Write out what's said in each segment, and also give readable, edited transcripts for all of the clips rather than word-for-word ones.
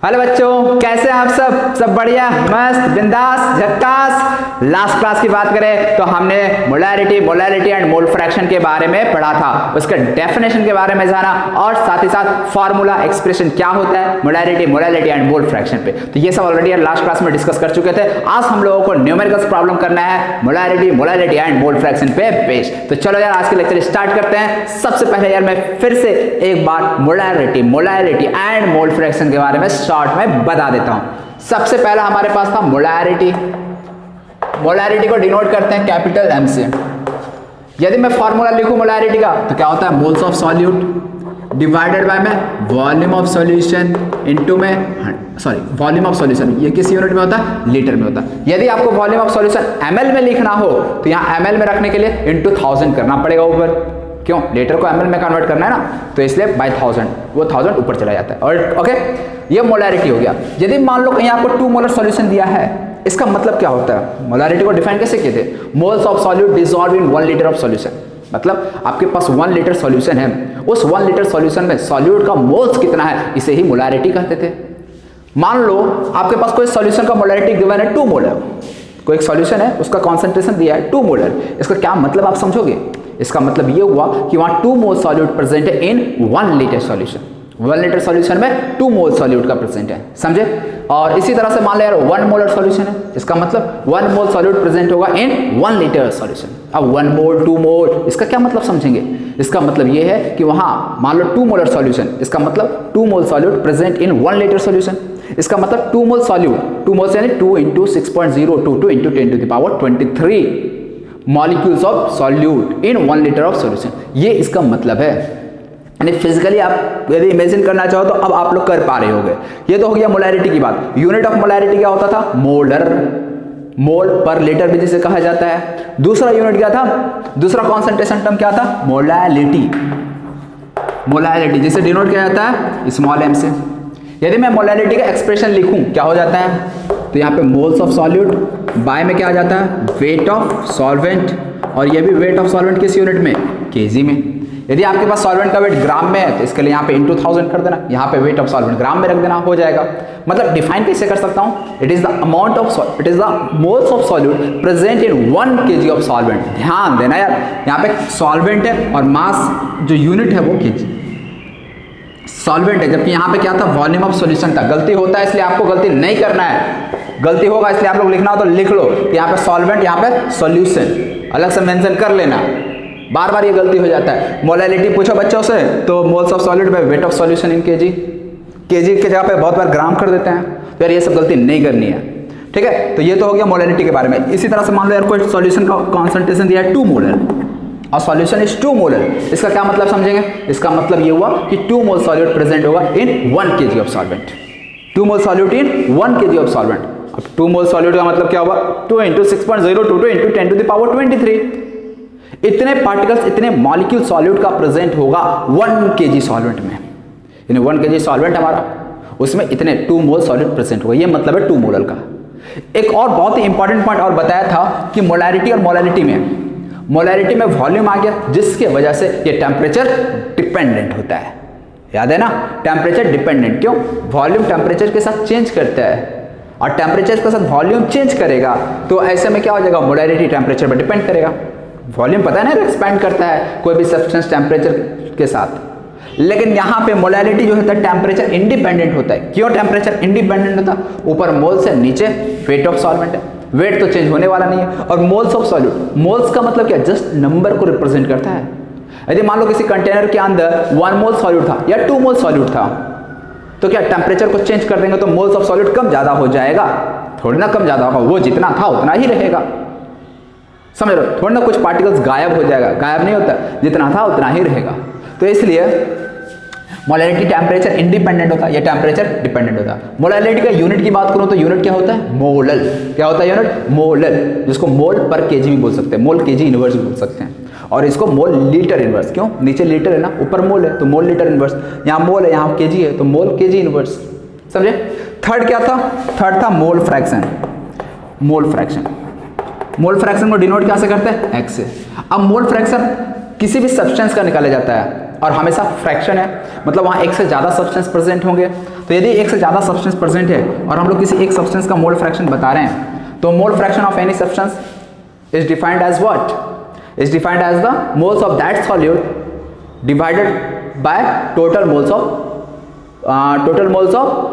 Hello बच्चों, कैसे हैं आप सब बढ़िया, मस्त, बिंदास, झक्कास। लास्ट क्लास की बात करें तो हमने मोलैरिटी एंड मोल फ्रैक्शन के बारे में पढ़ा था, उसके डेफिनेशन के बारे में जाना और साथ ही साथ फार्मूला एक्सप्रेशन क्या होता है मोलैरिटी एंड मोल फ्रैक्शन पे। तो ये सब ऑलरेडी लास्ट क्लास में डिस्कस कर चुके थे। आज हम लोगों को न्यूमेरिकल्स प्रॉब्लम करना है मोलैरिटी एंड मोल फ्रैक्शन पे बेस्ड। तो चलो यार आज के लेक्चर स्टार्ट करते हैं। सबसे पहले यार मैं फिर से एक बार मोलैरिटी एंड मोल फ्रैक्शन के बारे में शॉर्ट में बता देता हूं। सबसे पहला हमारे पास था मोलैरिटी को डिनोट करते हैं कैपिटल एम से। यदि मैं फॉर्मूला लिखूं मोलैरिटी का तो क्या होता है, moles of solute divided bye में वॉल्यूम ऑफ सॉल्यूशन इनटू में वॉल्यूम ऑफ सॉल्यूशन। ये किस यूनिट में होता है, लीटर में होता है। यदि आपको वॉल्यूम ऑफ सॉल्यूशन ml में लिखना हो तो यहाँ ml में रखने के लिए इनटू 1000 करना पड़ेगा ऊपर। क्यों, लीटर को ml में कन्वर्ट करना है ना, तो इसलिए बाय 1000 वो 1000 ऊपर चला जाता है। और ओके, ये मोलैरिटी हो गया। यदि मान लो कहीं आपको 2 मोलर सॉल्यूशन दिया है, इसका मतलब क्या होता है, मोलैरिटी को डिफाइन कैसे किए थे, moles of solute dissolve in 1 litre of solution. मतलब आपके पास 1 लीटर सॉल्यूशन है, उस 1 लीटर सॉल्यूशन में सॉल्यूट का मोल्स कितना है, इसे ही मोलैरिटी कहते थे। मान लो आपके पास कोई सॉल्यूशन का मोलैरिटी गिवन है 2 मोलर, कोई एक सॉल्यूशन है उसका कॉन्सेंट्रेशन दिया है 2 मोलर। इसका क्या मतलब आप समझोगे, इसका मतलब ये हुआ कि वहां 2 मोल सॉल्यूट प्रेजेंट है इन 1 लीटर सॉल्यूशन। 1 लीटर सॉल्यूशन में 2 मोल सॉल्यूट का प्रेजेंट है, समझे। और इसी तरह से मान लो यार 1 मोलर सॉल्यूशन है, इसका मतलब 1 मोल सॉल्यूट प्रेजेंट होगा इन 1 लीटर सॉल्यूशन। अब 1 मोल 2 मोल इसका क्या मतलब समझेंगे, इसका मतलब ये है कि वहां मान लो 2 मोलर सॉल्यूशन, इसका मतलब 2 मोल solute present in 1 litre solution. इसका मतलब 2 मोल सॉल्यूट, 2 मोल यानी 2 × 6.022 × 10⁻23 molecules of solute in 1 litre of solution. ये इसका मतलब है। यानी फिजिकली आप यदि इमेजिन करना चाहो तो अब आप लोग कर पा रहे होंगे। ये तो हो गया मोलैरिटी की बात। यूनिट ऑफ मोलैरिटी क्या होता था, मोलर, मोल पर लीटर भी जिसे कहा जाता है। दूसरा यूनिट क्या था, दूसरा कॉन्सेंट्रेशन टर्म क्या था, मोलैलिटी जिसे डिनोट किया जाता है स्मॉल m से। यदि मैं मोलैलिटी का एक्सप्रेशन लिखूं क्या हो जाता है, तो यहाँ पे मोल्स ऑफ सॉल्यूट बाय में क्या आ जाता है, वेट ऑफ सॉल्वेंट। और ये भी वेट ऑफ सॉल्वेंट किस यूनिट में, केजी में। यदि आपके पास सॉल्वेंट का वेट ग्राम में है तो इसके लिए यहाँ पे इनटू 1000 कर देना, यहाँ पे वेट ऑफ सॉल्वेंट ग्राम में रख देना, हो जाएगा। मतलब डिफाइन कैसे कर सकता हूँ, it is the moles of solute present in 1 kg of solvent. ध्यान देना यार, यहाँ पे सॉल्वेंट है और मास जो यूनिट है वो केजी सॉल्वेंट है, जबकि यहाँ पे क्या था, वॉल्यूम ऑफ सॉल्यूशन था। गलती होता है इसलिए आपको गलती नहीं करना है, गलती होगा इसलिए आप लोग लिखना हो तो लिख लो कि यहाँ पे सॉल्वेंट, यहाँ पे सॉल्यूशन अलग से मेंशन कर लेना। बार बार ये गलती हो जाता है। मोलैलिटी पूछो बच्चों से तो moles of solute by weight of solution in KG के जगह पे बहुत बार ग्राम कर देते हैं, तो यार ये सब गलती नहीं करनी है, ठीक है। तो ये तो हो गया मोलैलिटी के बारे में। इसी तरह से मान लो यार कोई सॉल्यूशन का कॉन्सेंट्रेशन दिया है 2 मोलर और सॉल्यूशन इज 2 मोलर। इसका क्या मतलब समझेंगे, इसका मतलब ये हुआ कि 2 मोल सॉल्यूट प्रेजेंट होगा इन 1 kg of solvent. 2 mole solute in 1 kg of solvent. अब 2 मोल सॉल्यूट का मतलब क्या होगा, 2 × 6.022 × 10⁻23। इतने पार्टिकल्स, इतने मॉलिक्यूल सॉल्यूट का प्रेजेंट होगा 1 kg सॉल्वेंट में। यानी 1 kg सॉल्वेंट हमारा, उसमें इतने 2 मोल सॉल्यूट प्रेजेंट होगा। ये मतलब है 2 मोलर का। एक और बहुत ही इंपॉर्टेंट पॉइंट और बताया था कि मोलैरिटी और मोलैरिटी में वॉल्यूम आ गया, जिसके वजह से ये टेम्परेचर डिपेंडेंट होता है। याद है ना, टेम्परेचर डिपेंडेंट। क्यों, वॉल्यूम टेम्परेचर के साथ चेंज करता है और टेम्परेचर के साथ वॉल्यूम चेंज करेगा, तो ऐसे में क्या हो जाएगा, मोलैरिटी टेम्परेचर पर डिपेंड करेगा। वॉल्यूम पता है ना एक्सपैंड करता है कोई भी सब्सटेंस टेम्परेचर के साथ, लेकिन यहाँ पे मोलैरिटी जो होता है टेम्परेचर इंडिपेंडेंट होता है। क्यों टेम्परेचर इंडिपेंडेंट होता है, ऊपर मोल्स है, नीचे वेट ऑफ सॉल्वेंट है, वेट तो चेंज होने वाला नहीं है। और मोल्स ऑफ सॉल्यूट, मोल्स का मतलब क्या, जस्ट नंबर को रिप्रेजेंट करता है। यदि मान लो किसी कंटेनर के अंदर 1 मोल सॉल्यूट था या 2 मोल सॉल्यूट था, तो क्या टेम्परेचर को चेंज कर देंगे तो मोल्स ऑफ सॉल्यूट कम ज्यादा हो जाएगा, थोड़ी ना कम ज्यादा होगा, वो जितना था उतना ही रहेगा। समझ लो, थोड़ी ना कुछ पार्टिकल्स गायब हो जाएगा, गायब नहीं होता, जितना था उतना ही रहेगा। तो इसलिए मोलैरिटी टेम्परेचर इंडिपेंडेंट होता है, ये टेम्परेचर डिपेंडेंट होता है। मोलैरिटी का यूनिट की बात करूं तो यूनिट क्या होता है, मोलर। क्या होता है यूनिट, मोलर, जिसको मोल पर केजी भी बोल सकते हैं, मोल केजी इनवर्स भी बोल सकते हैं। और इसको मोल लीटर इनवर्स, क्यों, नीचे लीटर है ना, ऊपर मोल है तो मोल लीटर इनवर्स। यहाँ मोल है, यहाँ केजी है तो मोल केजी इनवर्स, समझे। थर्ड क्या था, थर्ड था मोल फ्रैक्शन। मोल फ्रैक्शन को डिनोट कैसे करते हैं, एक्स से। अब मोल फ्रैक्शन किसी भी सब्सटेंस का निकाला जाता है और हमेशा फ्रैक्शन है, मतलब वहाँ एक से ज़्यादा सब्सटेंस प्रेजेंट होंगे तो यदि एक से ज़्यादा सब्सटेंस प्रेजेंट है और हम लोग किसी एक सब्सटेंस का मोल फ्रैक्शन बता रहे हैं, तो mole fraction of any substance is defined as what? Is defined as the moles of that solute divided by total moles of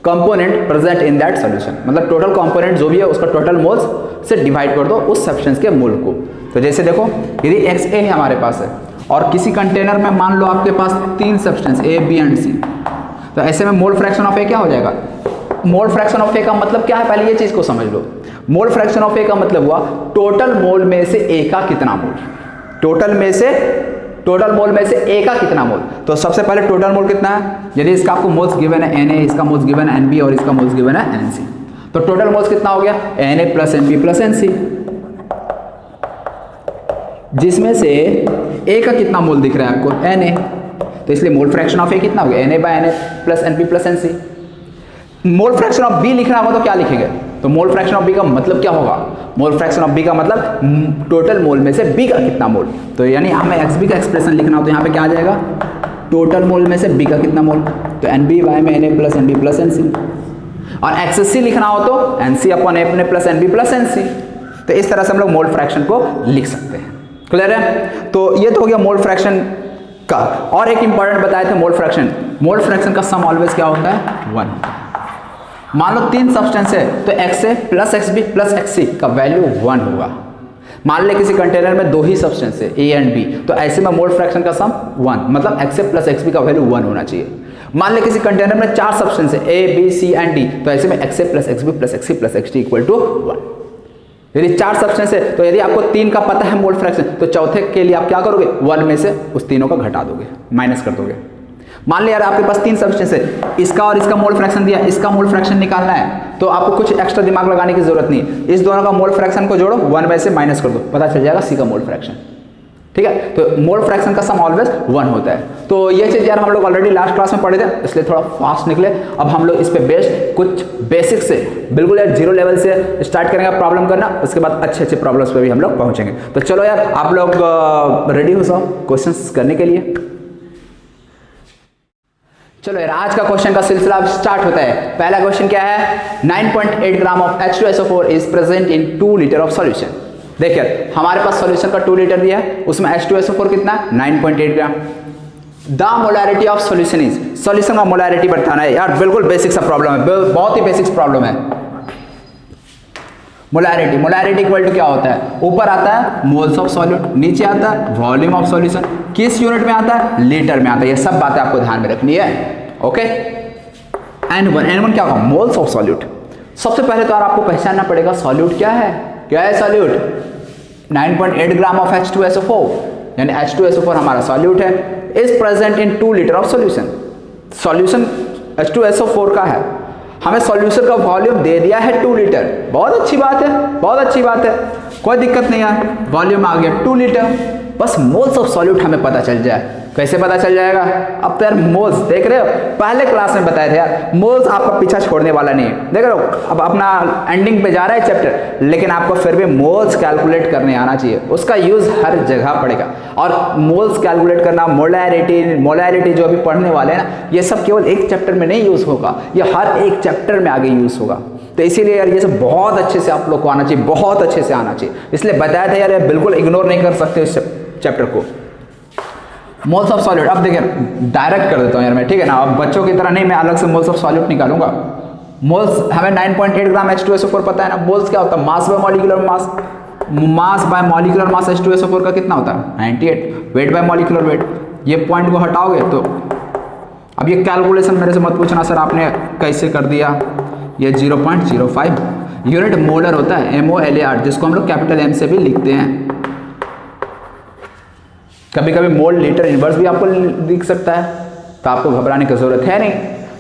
component present in that solution. मतलब टोटल कंपोनेंट जो भी है उसका total moles से divide कर दो उस substance के मोल को। तो जैसे देखो, यदि XA है हमारे पास है और किसी कंटेनर में मान लो आपके पास 3 substance A, B and C, तो ऐसे में मोल फ्रैक्शन ऑफ A क्या हो जाएगा? मोल फ्रैक्शन ऑफ A का मतलब क्या है, पहले ये चीज को समझ लो। मोल फ्रैक्शन ऑफ A का मतलब हुआ टोटल मोल में से A का कितना मोल, टोटल मोल में से A का कितना मोल। तो सबसे पहले टोटल मोल कितना है, यदि इसका आपको मोल्स गिवन है Na, इसका मोल्स गिवन है Nb और इसका मोल्स गिवन है Nc, तो टोटल मोल्स कितना हो गया? Na plus Nb plus Nc, जिसमें से A का कितना मोल दिख रहा है आपको? Na, तो इसलिए मोल फ्रैक्शन ऑफ A कितना हो गया? Na by Na plus Nb plus Nc। Mole fraction of B लिखना होगा तो क्या लिखेंगे? तो मोल फ्रैक्शन ऑफ B का मतलब क्या होगा? मोल फ्रैक्शन ऑफ B का मतलब टोटल मोल में से B का कितना मोल। तो यानी हमें XB का एक्सप्रेशन लिखना हो तो यहाँ पे क्या आ जाएगा? टोटल मोल में से B का कितना मोल, तो NB बाय में Na plus NB plus NC, और XC लिखना हो तो NC upon Na plus NB plus NC। तो इस तरह से हम लोग मोल फ्रैक्शन को लिख सकते हैं। क्लियर है? तो ये तो हो गया मोल फ्रैक्शन का। और एक इंपॉर्टेंट बताए थे मोल फ्रैक्शन का सम ऑलवेज क्या होता है? 1। मान लो 3 सब्सटेंस है तो XA plus XB plus XC का वैल्यू 1 होगा। मान ले किसी कंटेनर में 2 ही सब्सटेंस है A एंड B, तो ऐसे में मोल फ्रैक्शन का सम 1, मतलब XA प्लस XB का वैल्यू 1 होना चाहिए। मान ले किसी कंटेनर में 4 सब्सटेंस है A, B, C and D, तो ऐसे में XA plus XB plus XC plus XD equal to 1। यदि 4 सब्सटेंस है तो यदि आपको 3 का पता है मोल फ्रैक्शन, तो चौथे के लिए आप क्या करोगे? 1 में से उस तीनों का घटा दोगे, माइनस कर दोगे। मान लिया यार आपके पास 3 सब्सटेंस है, इसका और इसका मोल फ्रैक्शन दिया, इसका मोल फ्रैक्शन निकालना है, तो आपको कुछ एक्स्ट्रा दिमाग लगाने की जरूरत नहीं है। इस दोनों का मोल फ्रैक्शन को जोड़ो, 1 में से माइनस कर दो, पता चल जाएगा C का मोल फ्रैक्शन। ठीक है, तो मोल फ्रैक्शन का सम ऑलवेज 1 होता है। तो ये चीज यार हम लोग ऑलरेडी लास्ट क्लास में पढ़े थे, इसलिए थोड़ा फास्ट निकले। अब हम लोग इस पे बेस्ड कुछ बेसिक से बिल्कुल यार 0 लेवल से स्टार्ट करेंगे प्रॉब्लम करना, उसके बाद अच्छे प्रॉब्लम्स पे भी हम लोग पहुंचेंगे। तो चलो यार आप लोग रेडी हो जाओ क्वेश्चंस करने के लिए। चलो यार आज का क्वेश्चन का सिलसिला अब स्टार्ट होता है। पहला क्वेश्चन क्या है? 9.8 gram of H2SO4 is present in 2 litre of solution. देखिए हमारे पास सॉल्यूशन का 2 लीटर दिया है, उसमें H2SO4 कितना है? 9.8 gram. The molarity of solution is, solution का मोलैरिटी बताना है यार, बिल्कुल बेसिक सा प्रॉब्लम है, बहुत ही बेसिक प्रॉब्लम है। मोलैरिटी इक्वल टू क्या होता है? ऊपर आता है मोल्स ऑफ सॉल्यूट, नीचे आता है वॉल्यूम ऑफ सॉल्यूशन। किस यूनिट में आता है? लीटर में आता है। ये सब बातें आपको ध्यान में रखनी है। ओके, N1 क्या होगा? Moles of solute. सबसे पहले तो यार आपको पहचानना पड़ेगा सॉल्यूट क्या है। क्या है सॉल्यूट? 9.8 ग्राम ऑफ H2SO4, यानी H2SO4 हमारा सॉल्यूट है, is present in 2 litre of solution. Solution H2SO4 का है, हमें सॉल्यूशन का वॉल्यूम दे दिया है 2 लीटर। बहुत अच्छी बात है, बहुत अच्छी बात है, कोई दिक्कत नहीं है। वॉल्यूम आ गया 2 लीटर, बस मोल्स ऑफ सॉल्यूट हमें पता चल जाए। कैसे पता चल जाएगा? अब तो यार मोल्स देख रहे हो, पहले क्लास में बताए थे यार, मोल्स आपका पीछा छोड़ने वाला नहीं है। देख रहे हो अब अपना एंडिंग पे जा रहा है चैप्टर, लेकिन आपको फिर भी मोल्स कैलकुलेट करने आना चाहिए, उसका यूज हर जगह पड़ेगा। और मोल्स कैलकुलेट करना, मोलैरिटी जो अभी पढ़ने वाले हैं ना, ये सब केवल एक चैप्टर में नहीं यूज होगा, ये हर एक चैप्टर में आगे यूज होगा। तो इसीलिए यार ये सब बहुत अच्छे से आप लोग को आना चाहिए, बहुत अच्छे से आना चाहिए, इसलिए बताया था यार, बिल्कुल इग्नोर नहीं कर सकते इस चैप्टर को। मोल्स ऑफ सॉल्यूट, अब देखिए डायरेक्ट कर देता हूँ यार मैं, ठीक है ना, अब बच्चों की तरह नहीं मैं अलग से मोल्स ऑफ सॉल्यूट निकालूंगा। मोल्स हमें 9.8 ग्राम H2SO4 पता है ना। मोल्स क्या होता है? Mass by molecular mass, mass by molecular mass H2SO4 का कितना होता है? 98। वेट बाय मॉलिक्यूलर वेट, ये पॉइंट को हटाओगे तो अब ये कैलकुलेशन मेरे से मत पूछना सर आपने कैसे कर दिया, ये 0.05 यूनिट मोलर होता है, MOLAR, जिसको हम लोग कैपिटल M से भी लिखते हैं। कभी कभी मोल लीटर इनवर्स भी आपको दिख सकता है, तो आपको घबराने की जरूरत है नहीं।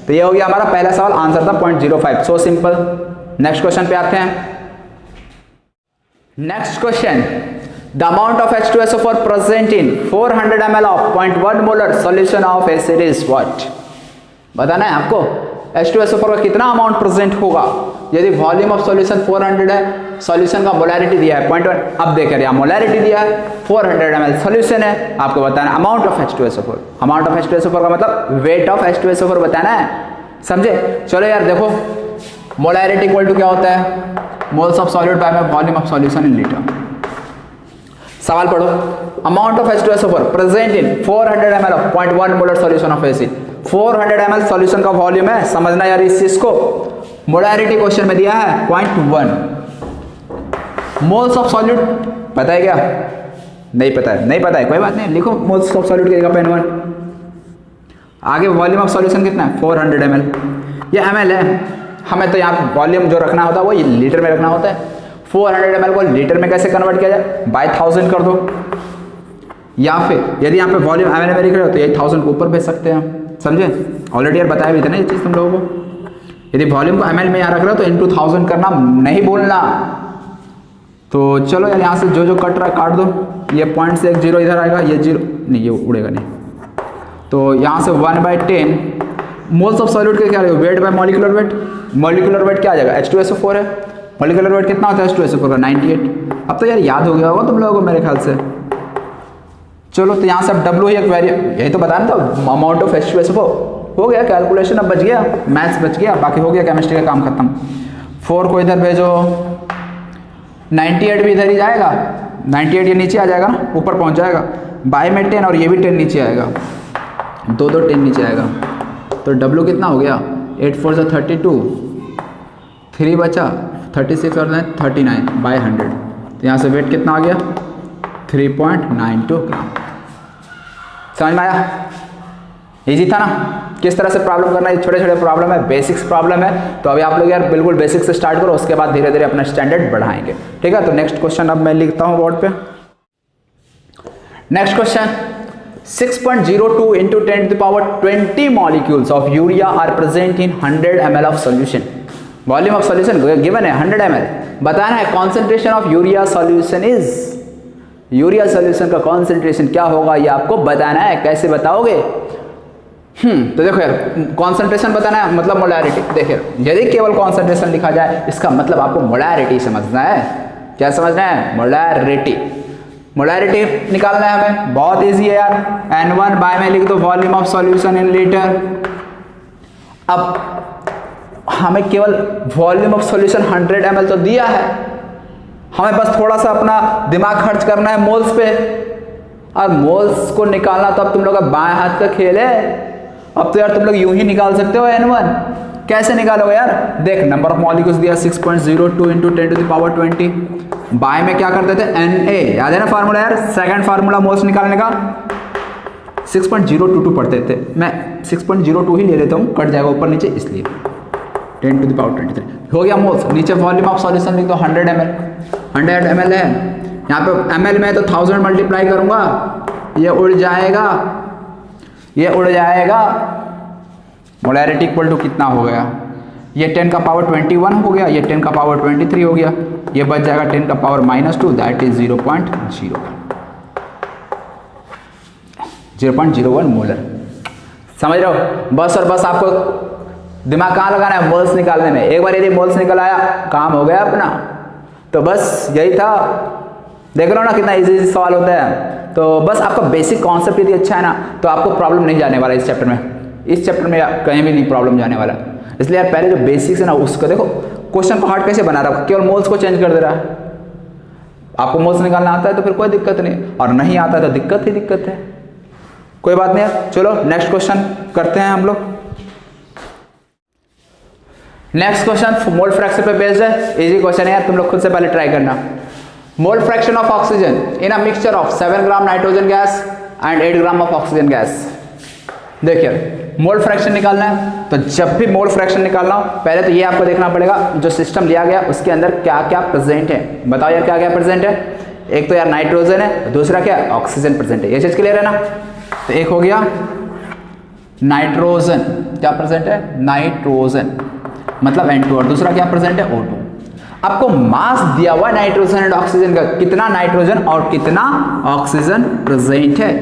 तो ये हो गया हमारा पहला सवाल, आंसर था 0.05, सो सिंपल। नेक्स्ट क्वेश्चन पे आते हैं। Next question, the amount of H2SO4 present in 400 ml of 0.1 molar solution of acid is what? बताना है आपको H2SO4 का कितना अमाउंट प्रेजेंट होगा यदि वॉल्यूम ऑफ सॉल्यूशन 400 है, सॉल्यूशन का मोलैरिटी दिया है 0.1। अब देख रहे हैं मोलैरिटी दिया है, 400 ml सॉल्यूशन है, आपको बताना amount of H2SO4। Amount of H2SO4 का मतलब वेट ऑफ H2SO4 बताना है। समझे? चलो यार देखो, मोलैरिटी इक्वल टू क्या होता है? Moles of solute by volume of solution in litre. सवाल पढ़ो, amount of H2SO4 present in 400 ml of 0.1 molar solution of acid. 400 ml solution का वॉल्यूम है, समझना यार इस चीज को। मोलैरिटी क्वेश्चन में दिया है 0.1। मोल्स ऑफ सॉल्यूट पता है क्या? नहीं पता है, नहीं पता है, कोई बात नहीं, लिखो मोल्स ऑफ सॉल्यूट की जगह पे N1। आगे वॉल्यूम ऑफ सॉल्यूशन कितना है? 400 ml। ये ml है, हमें तो यहाँ वॉल्यूम जो रखना होता है वो ये लीटर में रखना होता है। 400 ml को लीटर में कैसे कन्वर्ट किया जाए? बाय 1000 कर दो, या फिर यदि यहाँ पे वॉल्यूम ml में लिख रहे हो तो ये 1000 को ऊपर भेज सकते हैं हम, समझे? ऑलरेडी यार बताया भी था ना ये चीज़ तुम लोगों को। यदि वॉल्यूम को ml में यहाँ रख रहे हो तो इनटू 1000 करना, नहीं बोलना। तो चलो यार यहाँ से जो जो कट रहा है काट दो। ये पॉइंट से एक जीरो इधर आएगा, ये जीरो नहीं, ये उड़ेगा नहीं। तो यहाँ से 1/10 मोल्स ऑफ सॉल्यूट के क्या रहेगा? Weight by molecular wait. Molecular weight क्या आ जाएगा? H2SO4 है। मॉलिक्यूलर वेट कितना होता है H2SO4 का? 98। अब तो यार याद हो गया होगा तुम लोगों को मेरे ख्याल से। चलो तो यहाँ से अब W एक वेरिएबल, यही तो बताना था, अमाउंट ऑफ H2SO4 हो गया, कैलकुलेशन अब बच गया, मैथ्स बच गया, बाकी हो गया केमिस्ट्री का काम खत्म। 4 को इधर भेजो, 98 भी इधर ही जाएगा, 98 ये नीचे आ जाएगा ना, ऊपर पहुँच जाएगा। बाय में 10 और ये भी 10 नीचे आएगा, दो 10 नीचे आएगा। तो W कितना हो गया? 8 4 से 32, 3 बचा 36 और 39 बाय 100। तो यहाँ से वेट कितना आ गया? 3.92 ग्राम। समझ में आया? इजी था ना? किस तरह से प्रॉब्लम करना है? छोटे छोटे प्रॉब्लम है, बेसिक्स प्रॉब्लम है। तो अभी आप लोग यार बिल्कुल बेसिक से स्टार्ट करो, उसके बाद धीरे धीरे अपना स्टैंडर्ड बढ़ाएंगे, ठीक है? तो नेक्स्ट क्वेश्चन अब मैं लिखता हूँ बोर्ड पे। Next question, 6.02 into 10 to the power 20 molecules of urea are present in 100 ml of solution. Volume of solution given है 100 ml। बताना है concentration of urea solution is, urea solution का कॉन्सेंट्रेशन क्या होगा ये आपको बताना है। कैसे बताओगे? तो देखो यार, कॉन्सेंट्रेशन बताना है मतलब मोलैरिटी। देखिए यदि केवल कॉन्सेंट्रेशन लिखा जाए इसका मतलब आपको मोलैरिटी समझना है। क्या समझना है? मोलैरिटी। मोलैरिटी निकालना है हमें, बहुत इजी है यार। N1 बाय में लिख दो volume of solution in litre. अब हमें केवल वॉल्यूम ऑफ सॉल्यूशन 100 ml तो दिया है, हमें बस थोड़ा सा अपना दिमाग खर्च करना है मोल्स पे, और मोल्स को निकालना तो अब तुम लोग का बाएं हाथ का खेल है। अब तो यार तुम लोग यूं ही निकाल सकते हो N1। कैसे निकालोगे यार? देख नंबर ऑफ मॉलिक्यूल्स दिया 6.02 into 10 to the power 20। Bye में क्या करते थे? Na, याद है ना फार्मूला यार? सेकंड फार्मूला मोल्स निकालने का 6.022 पढ़ते थे, मैं 6.02 ही ले लेता हूँ, कट जाएगा ऊपर नीचे इसलिए। 10 to the power 23 हो गया मोल्स। नीचे वॉल्यूम ऑफ सॉल्यूशन लिख दो 100 ml। 100 ml है, यहाँ पे ml में तो 1000 मल्टीप्लाई करूँगा, ये उड़ जाएगा, ये उड़ जाएगा। मोलैरिटी इक्वल टू कितना हो गया? ये 10 का पावर 21 हो गया, ये 10 का पावर 23 हो गया, ये बच जाएगा 10 का पावर -2, दैट इज 0.01 मोलर। समझ रहे हो? बस और बस आपको दिमाग कहाँ लगाना है? मोल्स निकालने में। एक बार यदि मोल्स निकल आया काम हो गया अपना। तो बस यही था। देख रहे हो ना कितना इजी सवाल होता है। तो बस आपका बेसिक कॉन्सेप्ट यदि अच्छा है ना तो आपको प्रॉब्लम नहीं जाने वाला इस चैप्टर में। इस चैप्टर में कहीं भी नहीं प्रॉब्लम जाने वाला। इसलिए यार पहले जो बेसिक्स है ना उसको देखो, क्वेश्चन को हार्ड कैसे बना रहा है, केवल मोल्स को चेंज कर दे रहा है। आपको मोल्स निकालना आता है तो फिर कोई दिक्कत नहीं, और नहीं आता है तो दिक्कत ही दिक्कत है। कोई बात नहीं है। चलो नेक्स्ट क्वेश्चन करते हैं हम लोग। नेक्स्ट क्वेश्चन मोल फ्रैक्शन पे बेस्ड है, इजी क्वेश्चन है यार, तुम लोग खुद से पहले ट्राई करना। मोल fraction of oxygen in a mixture of 7 gram nitrogen gas and 8 gram of oxygen gas. देखिए मोल फ्रैक्शन निकालना है, तो जब भी मोल फ्रैक्शन निकालना हो पहले तो ये आपको देखना पड़ेगा जो सिस्टम लिया गया उसके अंदर क्या क्या प्रेजेंट है। बताओ यार क्या क्या प्रेजेंट है? एक तो यार नाइट्रोजन है, दूसरा क्या? ऑक्सीजन प्रेजेंट है। ये चीज क्लियर है ना? तो एक हो गया नाइट्रोजन, क्या प्रेजेंट है? नाइट्रोजन मतलब N2, और दूसरा क्या प्रेजेंट है? O2। आपको मास दिया हुआ नाइट्रोजन एंड ऑक्सीजन का, कितना नाइट्रोजन और कितना ऑक्सीजन प्रेजेंट है।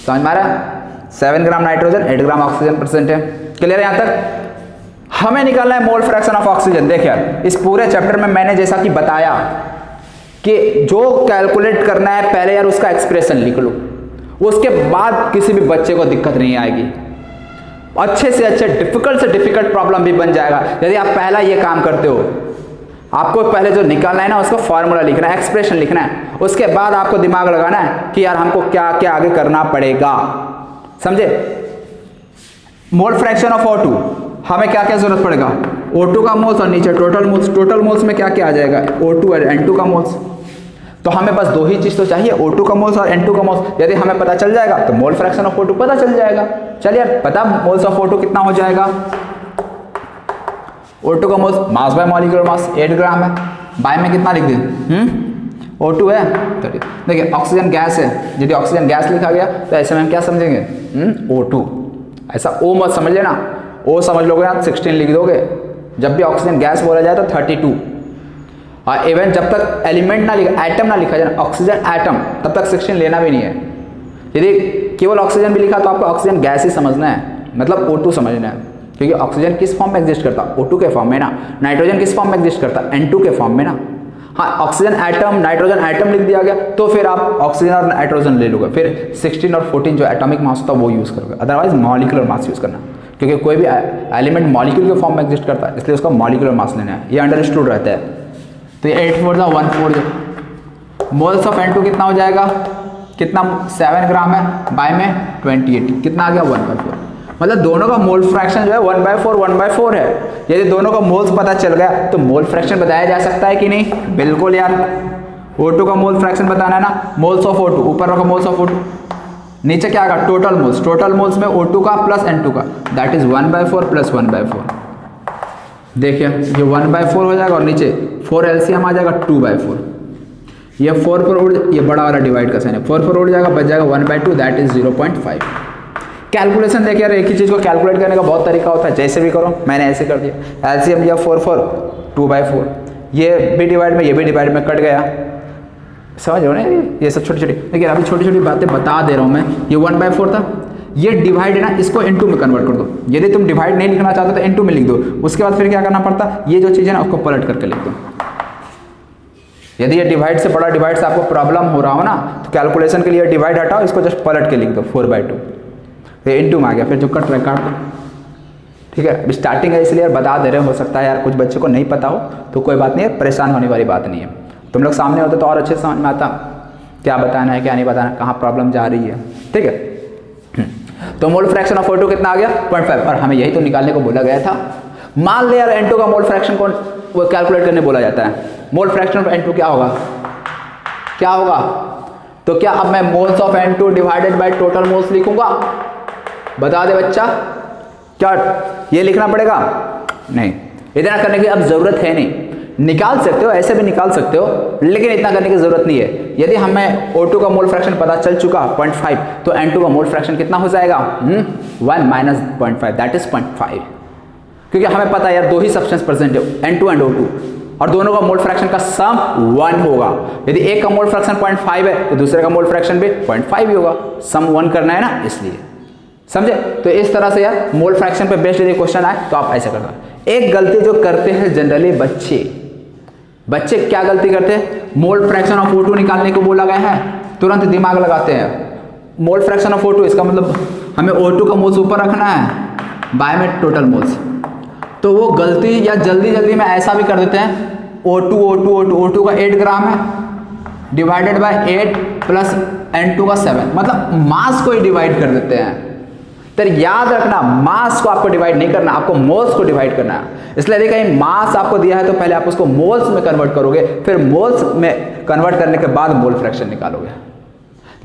समझ में आ रहा है? 7 gram nitrogen 8 gram oxygen present है। क्लियर है? यहां तक हमें निकालना है मोल फ्रैक्शन ऑफ ऑक्सीजन। देखिए यार इस पूरे चैप्टर में मैंने जैसा कि बताया कि जो कैलकुलेट करना है पहले यार उसका एक्सप्रेशन लिख लो, उसके बाद किसी भी बच्चे को दिक्कत नहीं आएगी। अच्छे से अच्छे डिफिकल्ट से डिफिकल्ट प्रॉब्लम भी बन जाएगा यदि आप पहला ये काम करते हो। आपको पहले जो निकालना है ना उसका फॉर्मूला लिखना है, एक्सप्रेशन लिखना है, उसके बाद आपको दिमाग लगाना है कि यार हमको क्या क्या आगे करना पड़ेगा, समझे। मोल फ्रैक्शन ऑफ O2 हमें क्या क्या जरूरत पड़ेगा, O2 का मोल्स और नीचे टोटल मोल्स। टोटल मोल्स में क्या क्या आ जाएगा, O2 और N2 का मोल्स। तो हमें बस दो ही चीज तो चाहिए, O2 का मोल्स और N2 का मोल्स। यदि हमें पता चल जाएगा तो मोल फ्रैक्शन ऑफ O2 पता चल जाएगा। चलिए पता मोल्स ऑफ O2 कितना हो जाएगा, O2 का moles mass by molecular mass 8 ग्राम है, बाय में कितना लिख दें, O2 है। तो देखिए ऑक्सीजन गैस है, यदि ऑक्सीजन गैस लिखा गया तो ऐसे में हम क्या समझेंगे, O2। ऐसा O मत समझ लेना, O समझ लोगे आप 16 लिख दोगे। जब भी ऑक्सीजन गैस बोला जाए तो 32। और इवन जब तक एलिमेंट ना लिखा, एटम ना लिखा जाए, ऑक्सीजन एटम, तब तक 16 लेना भी नहीं है। यदि केवल ऑक्सीजन भी लिखा तो आपको ऑक्सीजन गैस ही समझना है, मतलब O2 समझना है, क्योंकि ऑक्सीजन किस फॉर्म में एग्जिस्ट करता है, O2 के फॉर्म में ना। नाइट्रोजन किस फॉर्म में एग्जिस्ट करता है, N2 के फॉर्म में ना। हाँ ऑक्सीजन एटम, नाइट्रोजन एटम लिख दिया गया तो फिर आप ऑक्सीजन और नाइट्रोजन ले लोगे, फिर 16 और 14 जो एटॉमिक मास होता है वो यूज़ करोगे, अदरवाइज मॉलिक्यूलर मास यूज़ करना, क्योंकि कोई भी एलिमेंट मॉलिक्यूल के फॉर्म में एग्जिस्ट करता है, इसलिए उसका मॉलिक्यूलर मास लेना है, ये अंडरस्टूड रहता है। तो ये 8 4 14 मोल्स ऑफ N2 कितना हो जाएगा, कितना 7 ग्राम है, बाय में 28 कितना आ गया 1/4। मतलब दोनों का मोल फ्रैक्शन जो है 1/4 है। यदि दोनों का मोल्स पता चल गया तो मोल फ्रैक्शन बताया जा सकता है कि नहीं, बिल्कुल यार। O2 का मोल फ्रैक्शन बताना है ना, मोल्स ऑफ O2, ऊपर रखो मोल्स ऑफ O2, नीचे क्या आएगा टोटल मोल्स। टोटल मोल्स में O2 का प्लस N2 का, दैट इज 1/4 प्लस 1/4। देखिए ये 1/4 हो जाएगा और नीचे 4 LCM आ जाएगा 2/4। ये 4 पर उड़, ये बड़ा वाला डिवाइड का साइन है, 4 पर उड़ जाएगा, बच जाएगा 1/2, दैट इज 0.5। कैलकुलेशन देखिए यार, एक ही चीज़ को कैलकुलेट करने का बहुत तरीका होता है, जैसे भी करो, मैंने ऐसे कर दिया। एलसीएम लिया 4 4 2/4, ये भी डिवाइड में, ये भी डिवाइड में कट गया, समझ रहे हो ना। ये सब छोटी छोटी, देखिए अभी छोटी छोटी बातें बता दे रहा हूँ मैं। ये 1/4 था, ये डिवाइड है ना, इसको इनटू में कन्वर्ट कर दो। यदि तुम डिवाइड नहीं लिखना चाहते तो इनटू में लिख दो, उसके बाद फिर क्या करना पड़ता, ये जो चीज़ है ना उसको पलट करके लिख दो। यदि ये डिवाइड से बड़ा डिवाइड से आपको प्रॉब्लम हो रहा हो ना, तो कैलकुलेशन के लिए डिवाइड हटाओ, इसको जस्ट पलट के लिख दो 4/2, ये इनटू में आ गया, फिर जो कट रहा है काट दो, ठीक है। अभी स्टार्टिंग है इसलिए यार बता दे रहे हो सकता है यार कुछ बच्चे को नहीं पता हो, तो कोई बात नहीं है, परेशान होने वाली बात नहीं है। तुम लोग सामने होते तो और अच्छे समझ में आता क्या बताना है क्या नहीं बताना, कहाँ प्रॉब्लम जा रही है, ठीक है। तो मोल फ्रैक्शन ऑफ O2 कितना आ गया 0.5, और हमें यही तो निकालने को बोला गया था। मान ले यार N2 का मोल फ्रैक्शन कौन वो कैलकुलेट करने बोला जाता है, मोल फ्रैक्शन ऑफ N2 क्या होगा, क्या होगा। तो क्या अब मैं moles of N2 divided by total moles लिखूंगा, बता दे बच्चा, क्या ये लिखना पड़ेगा, नहीं, इतना करने की अब जरूरत है नहीं। निकाल सकते हो, ऐसे भी निकाल सकते हो, लेकिन इतना करने की जरूरत नहीं है। यदि हमें O2 का मोल फ्रैक्शन पता चल चुका 0.5, तो N2 का मोल फ्रैक्शन कितना हो जाएगा 1 माइनस 0.5, दैट इज 0.5, क्योंकि हमें पता है यार दो ही सब्सटेंस प्रेजेंट है, N2 एंड O2, और दोनों का मोल फ्रैक्शन का सम 1 होगा। यदि एक का मोल फ्रैक्शन 0.5 है तो दूसरे का मोल फ्रैक्शन भी 0.5 ही होगा, सम 1 करना है ना, इसलिए, समझे। तो इस तरह से यार मोल फ्रैक्शन पे बेस्ड यदि क्वेश्चन आए तो आप ऐसे करना। एक गलती जो करते हैं जनरली बच्चे क्या गलती करते हैं, मोल फ्रैक्शन ऑफ O2 निकालने को बोला गया है, तुरंत दिमाग लगाते हैं मोल फ्रैक्शन ऑफ O2, इसका मतलब हमें O2 का मोल्स ऊपर रखना है, बाय में टोटल मोल्स। तो वो गलती या जल्दी में ऐसा भी कर देते हैं, O2 का 8 ग्राम है डिवाइडेड बाय 8 प्लस N2 का 7, मतलब मास को ही डिवाइड कर देते हैं। तो याद रखना, मास को आपको डिवाइड नहीं करना, आपको मोल्स को डिवाइड करना है। इसलिए यदि कहीं मास आपको दिया है तो पहले आप उसको मोल्स में कन्वर्ट करोगे, फिर मोल्स में कन्वर्ट करने के बाद मोल फ्रैक्शन निकालोगे।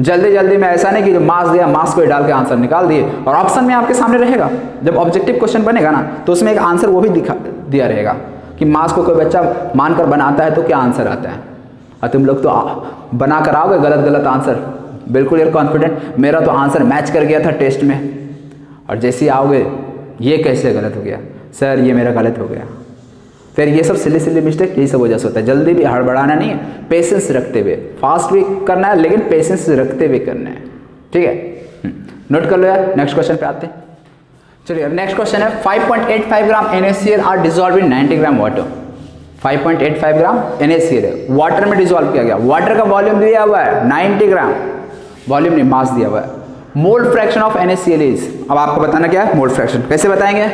जल्दी में ऐसा नहीं कि जो मास दिया मास को ही डाल के आंसर निकाल दिए, और ऑप्शन में आपके सामने रहेगा, जब ऑब्जेक्टिव क्वेश्चन बनेगा ना तो उसमें एक आंसर वो भी दिया रहेगा कि मास को कोई बच्चा मानकर बनाता है तो क्या आंसर आता है, और तुम लोग तो बना कर आओगे गलत आंसर, बिल्कुल यार कॉन्फिडेंट, मेरा तो आंसर मैच कर गया था टेस्ट में, और जैसे ही आओगे ये कैसे गलत हो गया सर, ये मेरा गलत हो गया। फिर ये सब सिली मिस्टेक यही सब वजह से होता है। जल्दी भी हड़बड़ाना नहीं है, पेशेंस रखते हुए, फास्ट भी करना है लेकिन पेशेंस रखते हुए करना है, ठीक है। नोट कर लो यार, नेक्स्ट क्वेश्चन पे आते हैं। चलिए नेक्स्ट क्वेश्चन है 5.85 gram NaCl are dissolve in 90 gram water. 5.85 gram NaCl है, वाटर में डिजॉल्व किया गया, वाटर का वॉल्यूम दिया हुआ है 90 ग्राम, वॉल्यूम नहीं मास दिया हुआ है। मोल फ्रैक्शन ऑफ NaCl इज, अब आपको बताना क्या है मोल फ्रैक्शन। कैसे बताएंगे,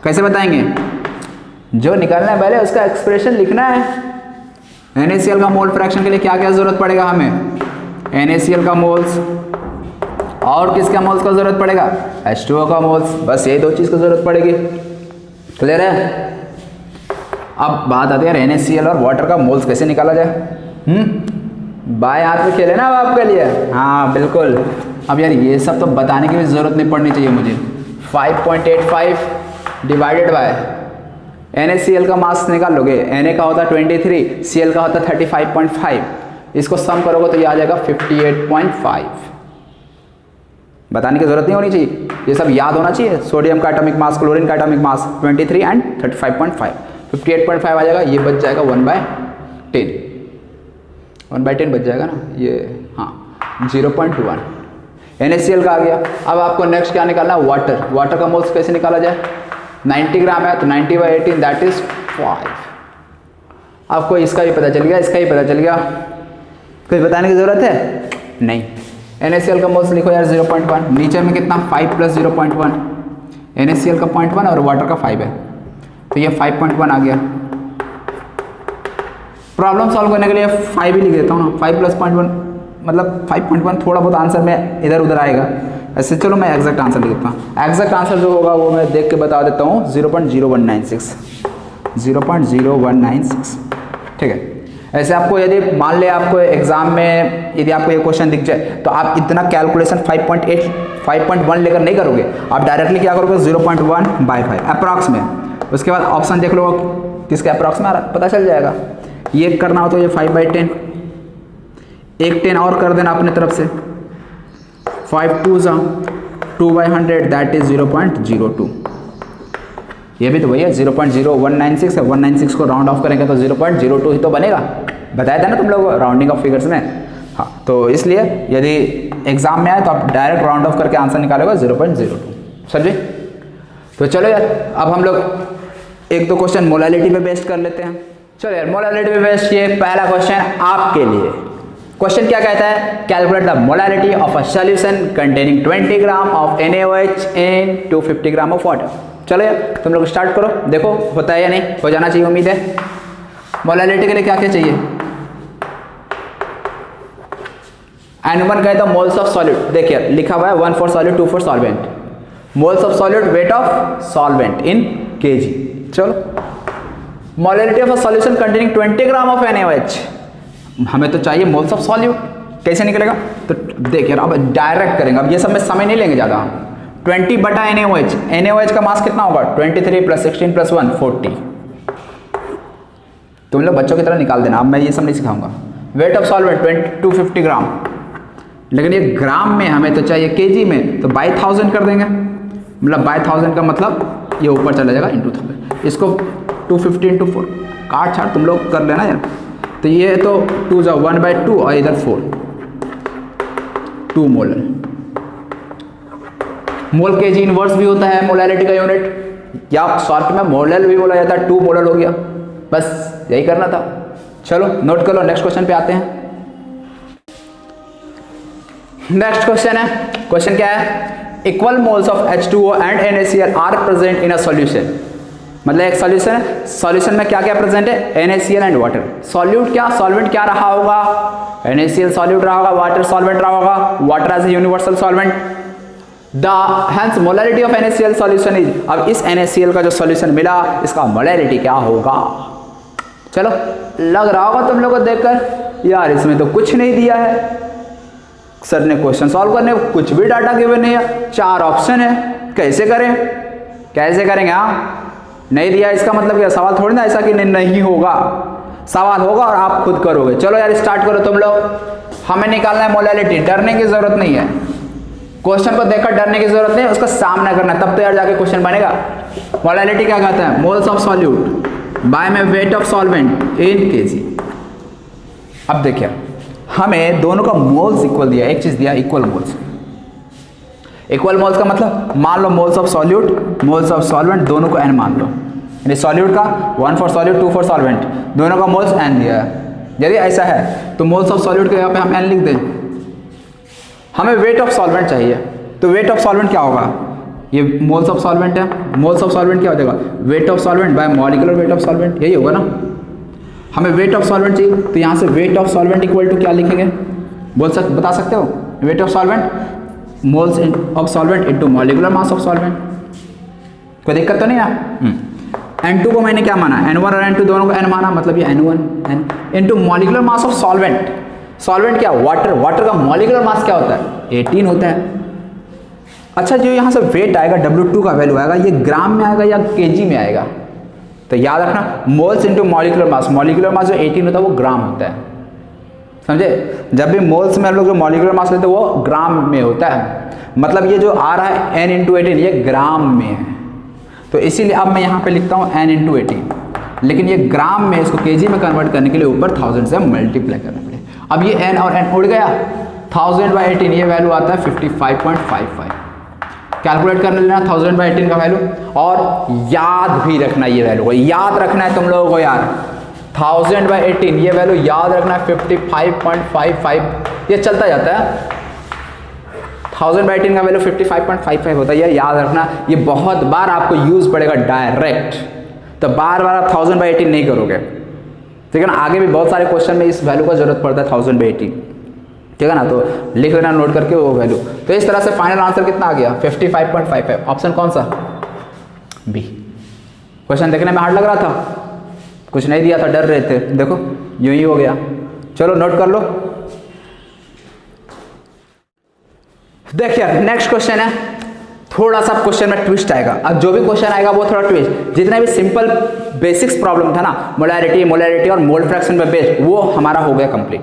कैसे बताएंगे, जो निकालना है पहले उसका एक्सप्रेशन लिखना है। NaCl का मोल फ्रैक्शन के लिए क्या क्या जरूरत पड़ेगा हमें, NaCl का मोल्स और किसका मोल्स का जरूरत पड़ेगा, H2O का मोल्स, बस ये दो चीज की जरूरत पड़ेगी। क्लियर है। अब बात आती है NaCl और वाटर का मोल्स कैसे निकाला जाए। बाएं हाथ में खेले ना अब आपके लिए, हाँ बिल्कुल। अब यार ये सब तो बताने की भी जरूरत नहीं पड़नी चाहिए मुझे। 5.85 डिवाइडेड बाय NaCl का मास निकाल लोगे, Na का होता है 23, Cl का होता है 35.5, इसको सम करोगे तो ये आ जाएगा 58.5। बताने की जरूरत नहीं होनी चाहिए, ये सब याद होना चाहिए। सोडियम का एटॉमिक मास, क्लोरीन का एटॉमिक मास 23 एंड 35.5, 58.5 आ जाएगा। ये बच जाएगा 1/10, 1/10 बच जाएगा ना ये, हाँ 0.1 NaCl का आ गया। अब आपको नेक्स्ट क्या निकालना है, वाटर। वाटर का मोल्स कैसे निकाला जाए, 90 ग्राम है तो 90/18 दैट इज 5। आपको इसका भी पता चल गया, इसका भी पता चल गया, कुछ बताने की जरूरत है नहीं। NaCl का मोल्स लिखो यार 0.1, नीचे में कितना 5 + 0.1, NaCl का 0.1 और वाटर का 5 है तो ये 5.1 आ गया। प्रॉब्लम सॉल्व करने के लिए 5 ही लिख देता हूँ ना, 5 + 0.1 मतलब 5.1, थोड़ा बहुत आंसर में इधर उधर आएगा ऐसे। चलो मैं एग्जैक्ट आंसर लिख देता हूँ, एग्जैक्ट आंसर जो होगा वो मैं देख के बता देता हूँ, 0.0196, 0.0196, ठीक है। ऐसे आपको यदि मान ले आपको एग्जाम में यदि आपको ये क्वेश्चन दिख जाए तो आप इतना कैलकुलेशन 5.8 5.1 लेकर नहीं करोगे, आप डायरेक्टली क्या करोगे 0.1/5 अप्रॉक्स में। उसके बाद ऑप्शन देख लो किसके अप्रॉक्स में पता चल जाएगा। ये करना हो तो ये 5/10, एक 10 और कर देना अपने तरफ से, 5 2 2/100 दैट इज 0.02। ये भी तो भैया 0.0196 है, 196 को राउंड ऑफ करेंगे तो 0.02 ही तो बनेगा, बताया था ना तुम लोग राउंडिंग ऑफ फिगर्स में। हाँ तो इसलिए यदि एग्जाम में आए तो आप डायरेक्ट राउंड ऑफ करके आंसर निकालोगे 0.02, समझे। तो चलो यार अब हम लोग एक दो क्वेश्चन मोलालिटी पे बेस्ड कर लेते हैं। चलो यार मोलालिटी पे बेस्ड ये पहला क्वेश्चन आपके लिए। क्वेश्चन क्या कहता है, calculate the molality of a solution containing 20 gram of NaOH in 250 gram of water. चलो यार तुम लोग स्टार्ट करो, देखो होता है या नहीं, हो जाना चाहिए उम्मीद है। मोलालिटी के लिए क्या क्या चाहिए, N1 कहता है मोल्स ऑफ सॉलिड, देखिए लिखा हुआ है 1 for solid 2 for solvent, moles of solid wait of solvent in kg। चलो molality of a solution containing 20 gram of NaOH, हमें तो चाहिए मोल्स ऑफ सॉल्यूट, कैसे निकलेगा तो देखिए अब डायरेक्ट करेंगे, अब ये सब में समय नहीं लेंगे ज़्यादा। 20/NaOH, NaOH का मास कितना होगा 23 + 16 + 1 40। तुम लोग बच्चों की तरह निकाल देना, अब मैं ये सब नहीं सिखाऊंगा। वेट ऑफ सॉल्वेंट 250 ग्राम, लेकिन ये ग्राम में हमें तो चाहिए kg में, तो बाई 1000 कर देंगे, मतलब बाई 1000 का मतलब ये ऊपर चला जाएगा इंटू 1000। इसको 250 × 4 काट छाट तुम लोग कर लेना यार। तो ये तो 2 × 1/2 और इधर 4, 2 मोल। मोल kg इनवर्स भी होता है मोलालिटी का यूनिट, या शॉर्ट में मोलल भी बोला जाता है, 2 मोलल हो गया, बस यही करना था। चलो नोट कर लो, नेक्स्ट क्वेश्चन पे आते हैं। नेक्स्ट क्वेश्चन है, क्वेश्चन क्या है, equal moles of H2O and NaCl are present in a solution. मतलब एक सॉल्यूशन है, सॉल्यूशन में क्या क्या प्रेजेंट है, NaCl एंड वाटर। सॉल्यूट क्या, सॉल्वेंट क्या रहा होगा, NaCl सॉल्यूट रहा होगा, वाटर सॉल्वेंट रहा होगा, water as a universal solvent. Hence molality of NaCl solution is, अब इस NaCl का जो सॉल्यूशन मिला इसका मोलालिटी क्या होगा। चलो लग रहा होगा तुम लोगों को देखकर यार इसमें तो कुछ नहीं दिया है, सर ने क्वेश्चन सॉल्व करने कुछ भी डाटा गिवन नहीं है, 4 ऑप्शन है, कैसे करें, कैसे करेंगे। हाँ नहीं दिया इसका मतलब क्या, सवाल थोड़ी ना ऐसा कि नहीं होगा, सवाल होगा और आप खुद करोगे। चलो यार स्टार्ट करो तुम लोग, हमें निकालना है मोलालिटी, डरने की जरूरत नहीं है, क्वेश्चन को देखकर डरने की जरूरत नहीं है, उसका सामना करना, तब तो यार जाके क्वेश्चन बनेगा। मोलालिटी क्या कहता है, मोल्स ऑफ सॉल्यूट बाय में wait of solvent in kg। अब देखिए हमें दोनों का मोल्स इक्वल दिया, एक चीज दिया इक्वल मोल्स। इक्वल मोल्स का मतलब मान लो moles of solute moles of solvent दोनों को n मान लो, यानी सॉल्यूट का 1 फॉर सॉल्यूट 2 फॉर सॉल्वेंट, दोनों का मोल्स n दिया है। यदि ऐसा है तो मोल्स ऑफ सॉल्यूट के यहाँ पे हम n लिख दें, हमें वेट ऑफ सॉल्वेंट चाहिए, तो वेट ऑफ सॉल्वेंट क्या होगा, ये मोल्स ऑफ सॉल्वेंट है, मोल्स ऑफ सॉल्वेंट क्या हो जाएगा, wait of solvent bye molecular wait of solvent, यही होगा ना। हमें वेट ऑफ सॉल्वेंट चाहिए, तो यहाँ से weight of solvent equal to क्या लिखेंगे, बता सकते हो, weight of solvent moles of solvent into molecular mass of solvent. कोई दिक्कत तो नहीं है। N2 को मैंने क्या माना, N1 और N2 दोनों को N माना, मतलब ये N1 into molecular mass of solvent. Solvent क्या, वाटर, वाटर का मॉलिक्यूलर मास क्या होता है, 18 होता है। अच्छा, जो यहाँ से वेट आएगा, W2 का वैल्यू आएगा, ये ग्राम में आएगा या केजी में आएगा, तो याद रखना मोल्स इनटू मॉलिक्यूलर मास, मॉलिक्यूलर मास जो 18 होता है वो ग्राम होता है, समझे। जब भी मोल्स में हम लोग जो मॉलिक्यूलर मास लेते हैं वो ग्राम में होता है, मतलब ये जो आ रहा है N इंटू 18 ये ग्राम में है, तो इसीलिए अब मैं यहाँ पे लिखता हूँ N इंटू 18, लेकिन ये ग्राम में, इसको केजी में कन्वर्ट करने के लिए ऊपर 1000 से मल्टीप्लाई करना पड़ेगा। अब ये N और N उड़ गया, 1000/18 ये वैल्यू आता है 55.55। कैलकुलेट कर लेना 1000/18 का वैल्यू, और याद भी रखना ये वैल्यू को, याद रखना है तुम लोगों को यार, 1000/18 ये वैल्यू याद रखना है 55.55, ये चलता जाता है। 1000/18 का वैल्यू 55.55 होता है, ये याद रखना, ये बहुत बार आपको यूज पड़ेगा डायरेक्ट, तो बार बार आप 1000/18 नहीं करोगे, ठीक है ना। आगे भी बहुत सारे क्वेश्चन में इस वैल्यू का जरूरत पड़ता है 1000/18, ठीक है ना, तो लिख लेना नोट करके वो वैल्यू। तो इस तरह से फाइनल आंसर कितना आ गया 55.55, ऑप्शन कौन सा, बी। क्वेश्चन देखने में हार्ड लग रहा था, कुछ नहीं दिया था, डर रहे थे, देखो यूं ही हो गया। चलो नोट कर लो। देखिए नेक्स्ट क्वेश्चन है, थोड़ा सा क्वेश्चन में ट्विस्ट आएगा। अब जो भी क्वेश्चन आएगा वो थोड़ा ट्विस्ट, जितना भी सिंपल बेसिक्स प्रॉब्लम था ना, मोलैरिटी और मोल फ्रैक्शन में बेस्ड, वो हमारा हो गया कंप्लीट।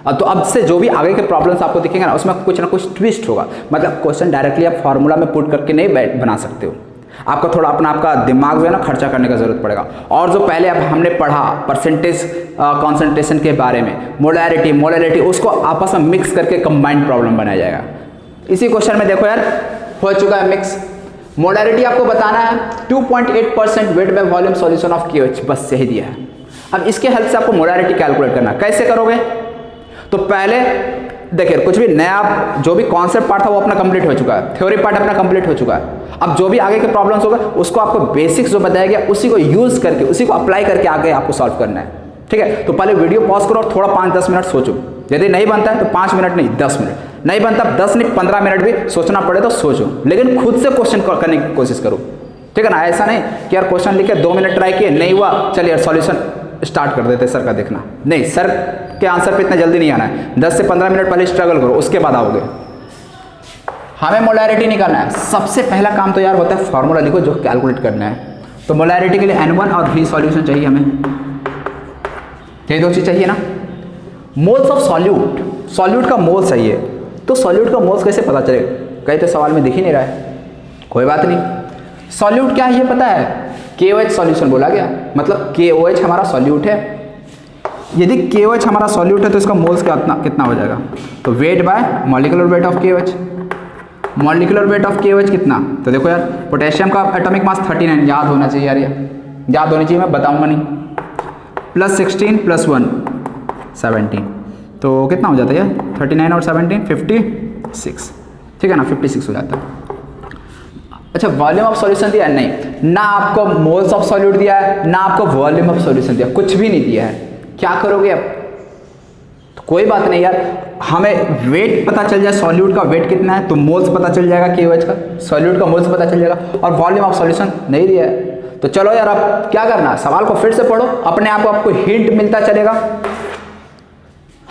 तो अब से जो भी आगे के प्रॉब्लम्स आपको दिखेंगे ना, उसमें कुछ ना कुछ ट्विस्ट होगा, मतलब क्वेश्चन डायरेक्टली आप फॉर्मूला में पुट करके नहीं बना सकते हो, आपका थोड़ा आपका दिमाग जो है ना खर्चा करने का जरूरत पड़ेगा। और जो पहले अब हमने पढ़ा परसेंटेज कॉन्सेंट्रेशन के बारे में, मोलैरिटी, उसको आपस में मिक्स करके कंबाइंड प्रॉब्लम बनाया जाएगा। इसी क्वेश्चन में देखो यार हो चुका है मिक्स। मोलैरिटी आपको बताना है 2.8% weight by volume solution of KOH, बस यही दिया है। अब इसके हेल्प से आपको मोलैरिटी कैलकुलेट करना, कैसे करोगे, तो पहले देखिए कुछ भी नया, जो भी कॉन्सेप्ट पार्ट था वो अपना कंप्लीट हो चुका है, थ्योरी पार्ट अपना कंप्लीट हो चुका है। अब जो भी आगे के प्रॉब्लम्स होगा उसको आपको बेसिक्स जो बताया गया उसी को यूज करके, उसी को अप्लाई करके आगे आपको सॉल्व करना है, ठीक है। तो पहले वीडियो पॉज करो और थोड़ा 5-10 मिनट सोचो, यदि नहीं बनता है तो 5 मिनट नहीं 10 मिनट, नहीं बनता 10 नहीं 15 मिनट भी सोचना पड़े तो सोचो, लेकिन खुद से क्वेश्चन करने की कोशिश करो, ठीक है ना। ऐसा नहीं कि यार क्वेश्चन लिखे 2 मिनट ट्राई किए नहीं हुआ, चलिए यार सॉल्यूशन स्टार्ट कर देते सर का देखना, नहीं, सर के आंसर पे इतना जल्दी नहीं आना है, 10 से 15 मिनट पहले स्ट्रगल करो, उसके बाद आओगे। हमें मोलैरिटी निकालना है, सबसे पहला काम तो यार होता है फॉर्मूला लिखो जो कैलकुलेट करना है। तो मोलैरिटी के लिए N1 और V सॉल्यूशन चाहिए हमें, ये 2 चीज चाहिए ना। मोल्स ऑफ सॉल्यूट, सॉल्यूट का मोल्स चाहिए, तो सॉल्यूट का मोल्स कैसे पता चलेगा, कहीं तो सवाल में दिख ही नहीं रहा है, कोई बात नहीं। सॉल्यूट क्या है ये पता है, KOH सॉल्यूशन बोला गया, मतलब KOH हमारा सॉल्यूट है। यदि KOH हमारा सॉल्यूट है तो इसका मोल्स कितना हो जाएगा, तो weight by molecular weight of KOH, molecular weight of KOH कितना, तो देखो यार पोटेशियम का एटॉमिक मास 39, याद होना चाहिए यार, ये याद होनी चाहिए, मैं बताऊंगा नहीं, +16 + 1 17, तो कितना हो जाता है यार 39 और 17 56, ठीक है ना, 56 हो जाता है। अच्छा वॉल्यूम ऑफ सॉल्यूशन दिया है, नहीं ना, आपको मोल्स ऑफ सॉल्यूट दिया है ना आपको वॉल्यूम ऑफ सॉल्यूशन दिया, कुछ भी नहीं दिया है, क्या करोगे अब, तो कोई बात नहीं यार, हमें वेट पता चल जाए, सॉल्यूट का वेट कितना है तो मोल्स पता चल जाएगा KOH का, सॉल्यूट का मोल्स पता चल जाएगा, और वॉल्यूम ऑफ सॉल्यूशन नहीं दिया है। तो चलो यार अब क्या करना, सवाल को फिर से पढ़ो, अपने आप को आपको हिंट मिलता चलेगा।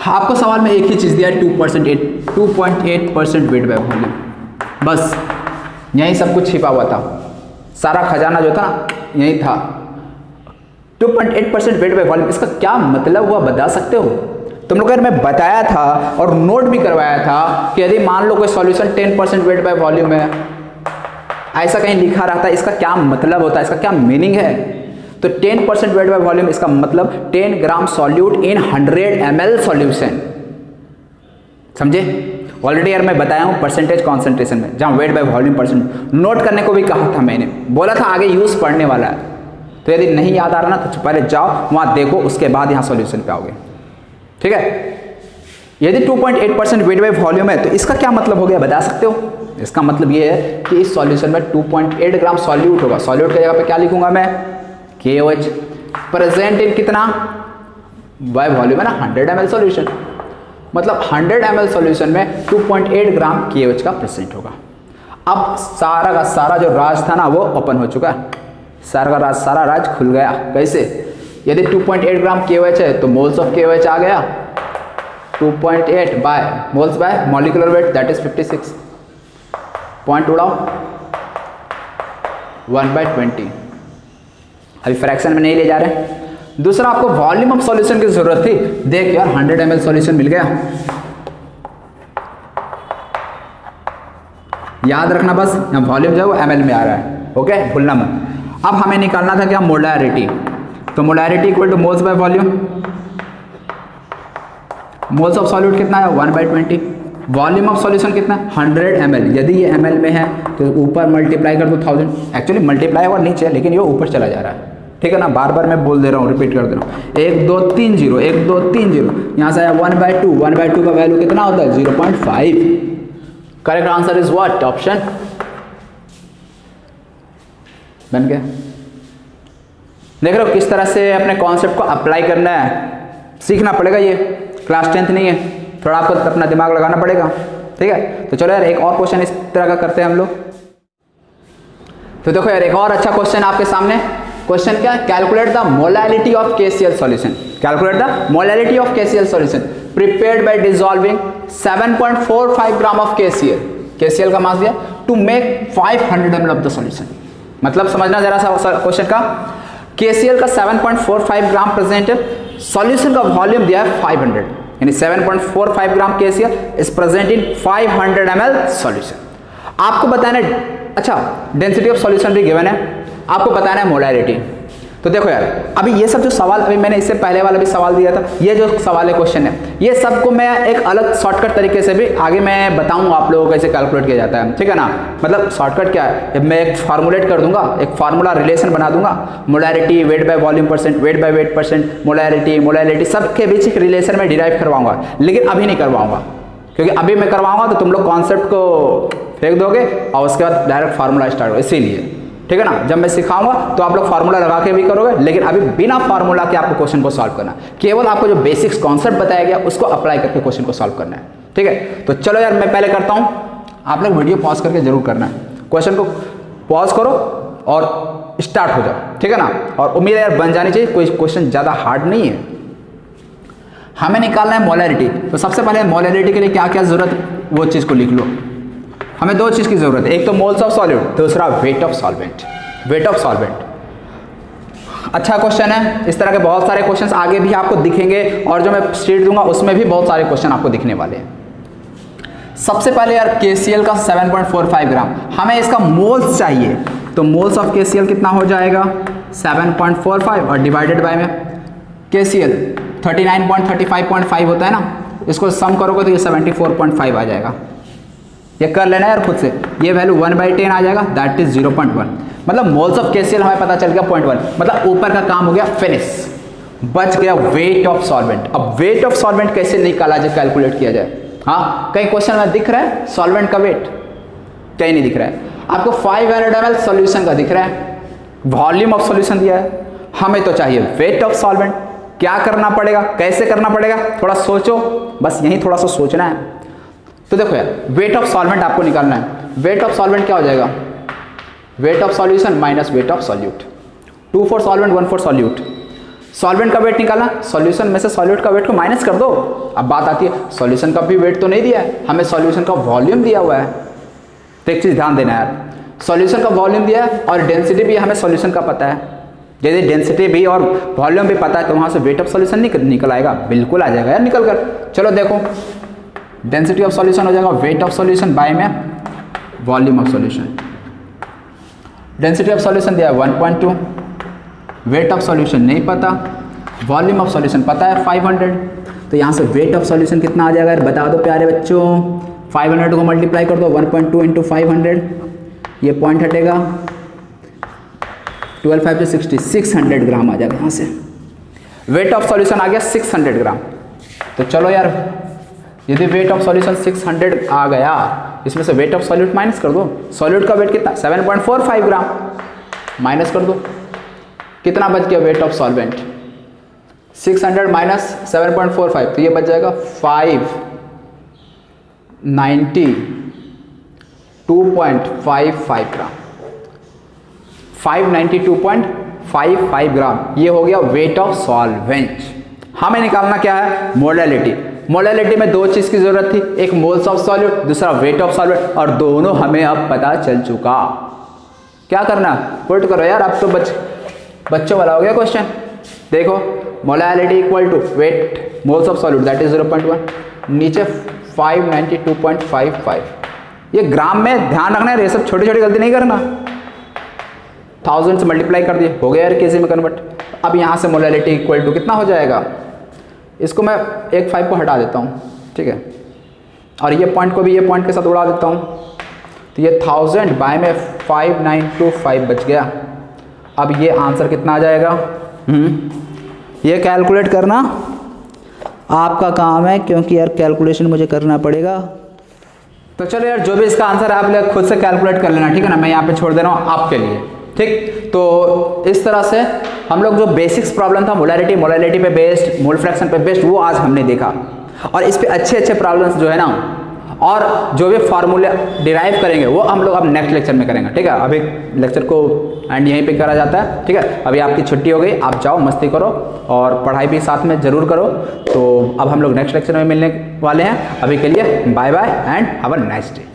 आपको सवाल में एक ही चीज दिया है 2.8% वेट बाय वॉल्यूम, बस यही सब कुछ छिपा हुआ था, सारा खजाना जो था ना यही था। 2.8% वेट बाय वॉल्यूम, इसका क्या मतलब हुआ बता सकते हो तुम लोग? मैं बताया था और नोट भी करवाया था कि यदि मान लो कोई सॉल्यूशन 10% वेट बाय वॉल्यूम है, ऐसा कहीं लिखा रहता है, इसका क्या मतलब होता है, इसका क्या मीनिंग है, तो 10% वेट बाय वॉल्यूम इसका मतलब 10 ग्राम सॉल्यूट इन 100 ml सॉल्यूशन, समझे। ऑलरेडी यार मैं बताया हूँ परसेंटेज कॉन्सेंट्रेशन में, जहाँ weight by volume percent note करने को भी कहा था मैंने, बोला था आगे यूज पढ़ने वाला है, तो यदि नहीं याद आ रहा ना तो पहले जाओ वहाँ देखो, उसके बाद यहाँ सॉल्यूशन पे आओगे, ठीक है। यदि 2.8% वेट बाय वॉल्यूम है तो इसका क्या मतलब हो गया बता सकते हो? इसका मतलब ये है कि इस सॉल्यूशन में 2.8 ग्राम सॉल्यूट होगा। सॉल्यूट की जगह पे क्या लिखूंगा मैं? KOH। प्रेजेंट इन कितना बाय वॉल्यूम है ना 100 ml सॉल्यूशन, मतलब 100 ml सॉल्यूशन में 2.8 ग्राम KOH का प्रेजेंट होगा। अब सारा का सारा जो राज था ना वो ओपन हो चुका है, सारा राज खुल गया। कैसे? यदि 2.8 ग्राम KOH है तो मोल्स ऑफ KOH आ गया 2.8 by moles by molecular weight that is 56। Point उड़ाओ 1/20। अभी फ्रैक्शन में नहीं ले जा रहे। दूसरा आपको वॉल्यूम ऑफ सॉल्यूशन की जरूरत थी। देख यार 100 ml सॉल्यूशन मिल गया। याद रखना बस वॉल्यूम जो है वो ml में आ रहा है, ओके भूलना मत। अब हमें निकालना था क्या? मोलैरिटी। तो molarity equal two moles by volume. Moles of solute कितना है? 1/20। वॉल्यूम ऑफ सॉल्यूशन कितना? 100 ml। यदि ये ml में है तो ऊपर मल्टीप्लाई कर दो 1000। एक्चुअली मल्टीप्लाई और नीचे लेकिन ये ऊपर चला जा रहा है, ठीक है ना। बार बार मैं बोल दे रहा हूँ, रिपीट कर दे रहा हूँ। 1 2 3 0 1 2 3 0 यहाँ से आया 1/2। 1/2 का वैल्यू कितना होता है? 0.5। Correct answer is what? Option बन गया। देख रहे हो किस तरह से अपने कॉन्सेप्ट को अप्लाई करना है, सीखना पड़ेगा। ये क्लास 10th नहीं है, थोड़ा आपको अपना दिमाग लगाना पड़ेगा, ठीक है। तो चलो यार एक और क्वेश्चन इस तरह का करते हैं हम लोग। तो देखो यार एक और अच्छा क्वेश्चन आपके सामने। क्वेश्चन क्या? Calculate the molality of KCl solution. Calculate the molality of KCl solution prepared by dissolving 7.45 gram of KCl। KCl का मास दिया to make 500 ml of the solution. मतलब समझना जरा सा क्वेश्चन का। KCl का 7.45 ग्राम प्रेजेंट है, सॉल्यूशन का वॉल्यूम दिया है 500, यानी 7.45 gram KCl is present in 500 ml solution. आपको बताना है, अच्छा डेंसिटी ऑफ सॉल्यूशन भी गिवन है, आपको बताना है मोलैरिटी। तो देखो यार अभी ये सब जो सवाल अभी मैंने इससे पहले वाला भी सवाल दिया था, ये जो सवाल है क्वेश्चन है, ये सबको मैं एक अलग शॉर्टकट तरीके से भी आगे मैं बताऊंगा आप लोगों को कैसे कैलकुलेट किया जाता है, ठीक है ना। मतलब शॉर्टकट क्या है, मैं एक फार्मूलेट कर दूंगा, एक फार्मूला रिलेशन बना दूंगा, molarity weight by volume percent, weight by weight percent, molarity सबके बीच एक रिलेशन में डिराइव करवाऊंगा। लेकिन अभी नहीं करवाऊंगा, क्योंकि अभी मैं करवाऊंगा तो तुम लोग कॉन्सेप्ट को फेंक दोगे और उसके बाद डायरेक्ट फार्मूला स्टार्ट होगा, इसीलिए, ठीक है ना। जब मैं सिखाऊंगा तो आप लोग फार्मूला लगा के भी करोगे, लेकिन अभी बिना फार्मूला के आपको क्वेश्चन को सॉल्व करना है। केवल आपको जो बेसिक्स कॉन्सेप्ट बताया गया उसको अप्लाई करके क्वेश्चन को सॉल्व करना है, ठीक है। तो चलो यार मैं पहले करता हूं, आप लोग वीडियो पॉज करके जरूर करना है, क्वेश्चन को पॉज करो और स्टार्ट हो जाओ, ठीक है ना। और उम्मीद है यार बन जानी चाहिए, कोई क्वेश्चन ज़्यादा हार्ड नहीं है। हमें निकालना है मोलैरिटी। तो सबसे पहले मोलैरिटी के लिए क्या क्या जरूरत है वो चीज़ को लिख लो। हमें दो चीज़ की जरूरत है, एक तो मोल्स ऑफ सॉल्यूट, दूसरा wait of solvent. Wait of solvent अच्छा क्वेश्चन है। इस तरह के बहुत सारे क्वेश्चंस आगे भी आपको दिखेंगे और जो मैं स्टेट दूंगा उसमें भी बहुत सारे क्वेश्चन आपको दिखने वाले हैं। सबसे पहले यार KCl का 7.45 ग्राम, हमें इसका मोल्स चाहिए, तो मोल्स ऑफ KCl कितना हो जाएगा 7.45 और डिवाइडेड बाय में KCl 39.35.5 होता है ना, इसको सम करोगे तो ये 74.5 आ जाएगा। ये कर लेना यार खुद से, ये वैल्यू 1/10 आ जाएगा, दैट इज 0.1। मतलब मोल्स ऑफ KCl हमें पता चल गया 0.1, मतलब ऊपर का काम हो गया फिनिश, बच गया वेट ऑफ सॉल्वेंट। अब वेट ऑफ सॉल्वेंट कैसे निकाला जाए, कैलकुलेट किया जाए। हाँ कहीं क्वेश्चन में दिख रहा है सॉल्वेंट का वेट, कहीं नहीं दिख रहा है। आपको 500 ml सॉल्यूशन का दिख रहा है, वॉल्यूम ऑफ सॉल्यूशन दिया है, हमें तो चाहिए वेट ऑफ सॉल्वेंट। क्या करना पड़ेगा, कैसे करना पड़ेगा, थोड़ा सोचो, बस यही थोड़ा सा सोचना है। तो देखो यार वेट ऑफ सॉल्वेंट आपको निकालना है। वेट ऑफ सॉल्वेंट क्या हो जाएगा, weight of solution minus weight of solute, 2 for solvent 1 for solute. Solvent का वेट निकालना, सॉल्यूशन में से सॉल्यूट का वेट को माइनस कर दो। अब बात आती है सॉल्यूशन का भी वेट तो नहीं दिया है, हमें सॉल्यूशन का वॉल्यूम दिया हुआ है। तो एक चीज ध्यान देना यार, सॉल्यूशन का वॉल्यूम दिया है और डेंसिटी भी हमें सॉल्यूशन का पता है। यदि डेंसिटी भी और वॉल्यूम भी पता है तो वहां से वेट ऑफ सॉल्यूशन निकल आएगा, बिल्कुल आ जाएगा यार निकल कर। चलो देखो डेंसिटी ऑफ सॉल्यूशन हो जाएगा वेट ऑफ सॉल्यूशन बाय में volume of solution. Density of solution दिया है 1.2, वेट ऑफ सॉल्यूशन नहीं पता, वॉल्यूम ऑफ सॉल्यूशन पता है 500। तो यहाँ से वेट ऑफ सॉल्यूशन कितना आ जाएगा यार बता दो प्यारे बच्चों, 500 को मल्टीप्लाई कर दो 1.2 इंटू 500, ये पॉइंट हटेगा 12 5 60, 600 ग्राम आ जाएगा यहाँ से। वेट ऑफ सॉल्यूशन आ गया 600 ग्राम। तो चलो यार यदि वेट ऑफ सॉल्यूशन 600 आ गया, इसमें से वेट ऑफ सॉल्यूट माइनस कर दो। सॉल्यूट का वेट कितना 7.45 ग्राम, माइनस कर दो, कितना बच गया वेट ऑफ सॉल्वेंट 600 माइनस 7.45, तो ये बच जाएगा 592.55 ग्राम, 592.55 ग्राम, ये हो गया वेट ऑफ सॉल्वेंट। हमें निकालना क्या है, मोलैलिटी। मोलैलिटी में दो चीज की जरूरत थी, एक मोल्स ऑफ सॉल्यूट, दूसरा वेट ऑफ सॉल्वेंट, और दोनों हमें अब पता चल चुका। क्या करना, पुट करो यार, अब तो बच्चों वाला हो गया क्वेश्चन। देखो molality equal to weight moles of solute that is 0.1, नीचे 592.55। ये ग्राम में ध्यान रखना है, ये सब छोटी छोटी गलती नहीं करना। 1000 से मल्टीप्लाई कर दिए, हो गया यार केजी में कन्वर्ट। अब यहाँ से मोलैलिटी इक्वल टू कितना हो जाएगा, इसको मैं एक 5 को हटा देता हूँ, ठीक है, और ये पॉइंट को भी ये पॉइंट के साथ उड़ा देता हूँ, तो ये 1000 बाय में 5925 बच गया। अब ये आंसर कितना आ जाएगा, ये कैलकुलेट करना आपका काम है, क्योंकि यार कैलकुलेशन मुझे करना पड़ेगा। तो चलो यार, जो भी इसका आंसर है आप लोग खुद से कैलकुलेट कर लेना, ठीक है ना, मैं यहाँ पे छोड़ दे रहा हूँ आपके लिए, ठीक। तो इस तरह से हम लोग जो बेसिक्स प्रॉब्लम था मोलैलिटी पे बेस्ड, मोल फ्रैक्शन पे बेस्ड, वो आज हमने देखा। और इस पे अच्छे अच्छे प्रॉब्लम्स जो है ना, और जो भी फार्मूले डिराइव करेंगे वो हम लोग अब नेक्स्ट लेक्चर में करेंगे, ठीक है। अभी लेक्चर को एंड यहीं पे करा जाता है, ठीक है। अभी आपकी छुट्टी हो गई, आप जाओ मस्ती करो और पढ़ाई भी साथ में ज़रूर करो। तो अब हम लोग नेक्स्ट लेक्चर में मिलने वाले हैं, अभी के लिए bye bye and have a nice day.